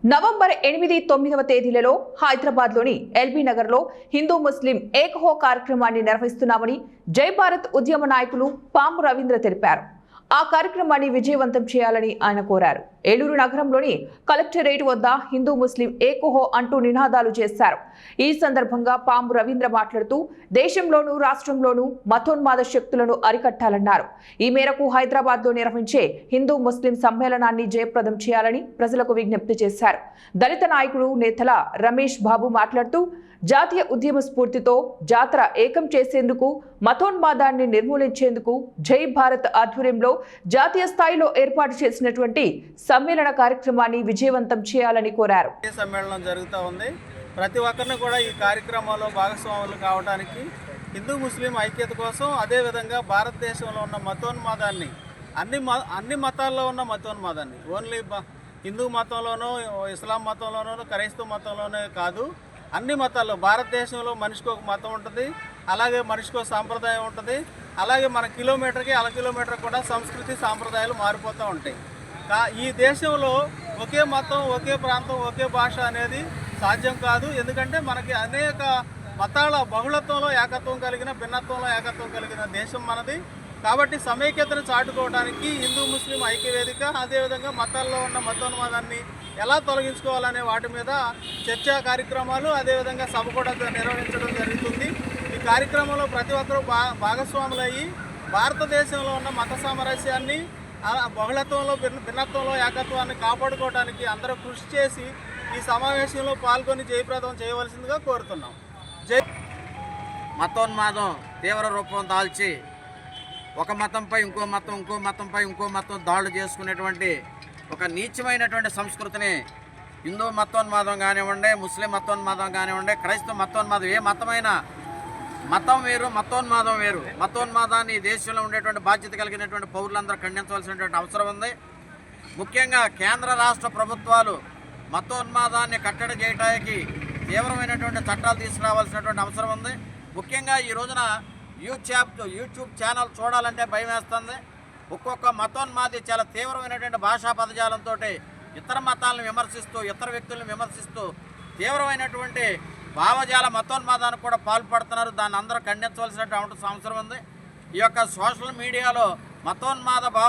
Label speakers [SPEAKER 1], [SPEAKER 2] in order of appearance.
[SPEAKER 1] November 8, 9వ తేదీలలో హైదరాబాద్లోని LB నగర్లో హిందూ ముస్లిం ఏకహో కార్యక్రమాన్ని నిర్వహిస్తున్నామని జై భారత్ ఉద్యమ నాయకులు పాము రవీంద్ర తెలిపారు. ఆ కార్యక్రమాన్ని విజయవంతం చేయాలని ఆయన కోరారు. ఏలూరు నగరంలోని కలెక్టరేట్ వద్ద హిందూ ముస్లిం ఏకహో అంటూ నినాదాలు చేశారు. ఈ సందర్భంగా పాము రవీంద్ర మాట్లాడుతూ దేశంలోనూ రాష్ట్రంలోనూ మతోన్మాద శక్తులను అరికట్టాలన్నారు. ఈ మేరకు హైదరాబాద్లో నిర్వహించే హిందూ ముస్లిం సమ్మేళనాన్ని జయప్రదం చేయాలని ప్రజలకు విజ్ఞప్తి చేశారు. దళిత నాయకుడు నేతల రమేష్ బాబు మాట్లాడుతూ జాతీయ ఉద్యమ స్ఫూర్తితో జాతర ఏకం చేసేందుకు మతోన్మాదాన్ని నిర్మూలించేందుకు జై భారత్ ఆధ్వర్యంలో జాతీయ స్థాయిలో ఏర్పాటు చేసినటువంటి సమ్మేళన కార్యక్రమాన్ని విజయవంతం చేయాలని కోరారు.
[SPEAKER 2] సమ్మేళనం జరుగుతూ ఉంది. ప్రతి ఒక్కరిని కూడా ఈ కార్యక్రమంలో భాగస్వాములు కావడానికి హిందూ ముస్లిం ఐక్యత కోసం, అదేవిధంగా భారతదేశంలో ఉన్న మతోన్మాదాన్ని అన్ని మతాల్లో ఉన్న మతోన్మాదాన్ని ఓన్లీ హిందూ మతంలోనో ఇస్లాం మతంలోనో క్రైస్తవ మతంలోనే కాదు, అన్ని మతాల్లో భారతదేశంలో మనిషికి ఒక మతం ఉంటుంది, అలాగే మనిషికి ఒక సాంప్రదాయం ఉంటుంది, అలాగే మన కిలోమీటర్కి అర కిలోమీటర్ కూడా సంస్కృతి సాంప్రదాయాలు మారిపోతూ ఉంటాయి. ఈ దేశంలో ఒకే మతం, ఒకే ప్రాంతం, ఒకే భాష అనేది సాధ్యం కాదు. ఎందుకంటే మనకి అనేక మతాల బహుళత్వంలో ఏకత్వం కలిగిన, భిన్నత్వంలో ఏకత్వం కలిగిన దేశం మనది. కాబట్టి సమైక్యతను చాటుకోవడానికి హిందూ ముస్లిం ఐక్యవేదిక, అదేవిధంగా మతాల్లో ఉన్న మతోన్మాదాన్ని ఎలా తొలగించుకోవాలనే వాటి మీద చర్చా కార్యక్రమాలు, అదేవిధంగా సభ కూడా నిర్వహించడం జరుగుతుంది. ఈ కార్యక్రమంలో ప్రతి ఒక్కరూ భాగస్వాములయ్యి భారతదేశంలో ఉన్న మత సామరస్యాన్ని, బహుళత్వంలో భిన్నత్వంలో ఏకత్వాన్ని కాపాడుకోవడానికి అందరూ కృషి చేసి ఈ సమావేశంలో పాల్గొని జయప్రదం చేయవలసిందిగా కోరుతున్నాం.
[SPEAKER 3] మతోన్మాదం తీవ్ర రూపం దాల్చి ఒక మతంపై ఇంకో మతంపై ఇంకో మతం దాడులు చేసుకునేటువంటి ఒక నీచమైనటువంటి సంస్కృతిని హిందూ మతోన్మాదం కానివ్వండి, ముస్లిం మతోన్మాదం కానివ్వండి, క్రైస్తవ మతోన్మాదం, ఏ మతమైనా మతం వేరు, మతోన్మాదం వేరు. మతోన్మాదాన్ని ఈ దేశంలో ఉండేటువంటి బాధ్యత కలిగినటువంటి పౌరులందరూ ఖండించవలసినటువంటి అవసరం ఉంది. ముఖ్యంగా కేంద్ర రాష్ట్ర ప్రభుత్వాలు మతోన్మాదాన్ని కట్టడి చేయడానికి తీవ్రమైనటువంటి చట్టాలు తీసుకురావాల్సినటువంటి అవసరం ఉంది. ముఖ్యంగా ఈ రోజున యూట్యూబ్ ఛానల్ చూడాలంటే భయం వేస్తుంది. ఒక్కొక్క మతోన్మాది చాలా తీవ్రమైనటువంటి భాషా పదజాలంతో ఇతర మతాలను విమర్శిస్తూ, ఇతర వ్యక్తులను విమర్శిస్తూ తీవ్రమైనటువంటి భావజాల మతోన్మాదానికి కూడా పాల్పడుతున్నారు. దాన్ని అందరూ ఖండించవలసినటువంటి అవసరం ఉంది. ఈ యొక్క సోషల్ మీడియాలో మతోన్మాద భావ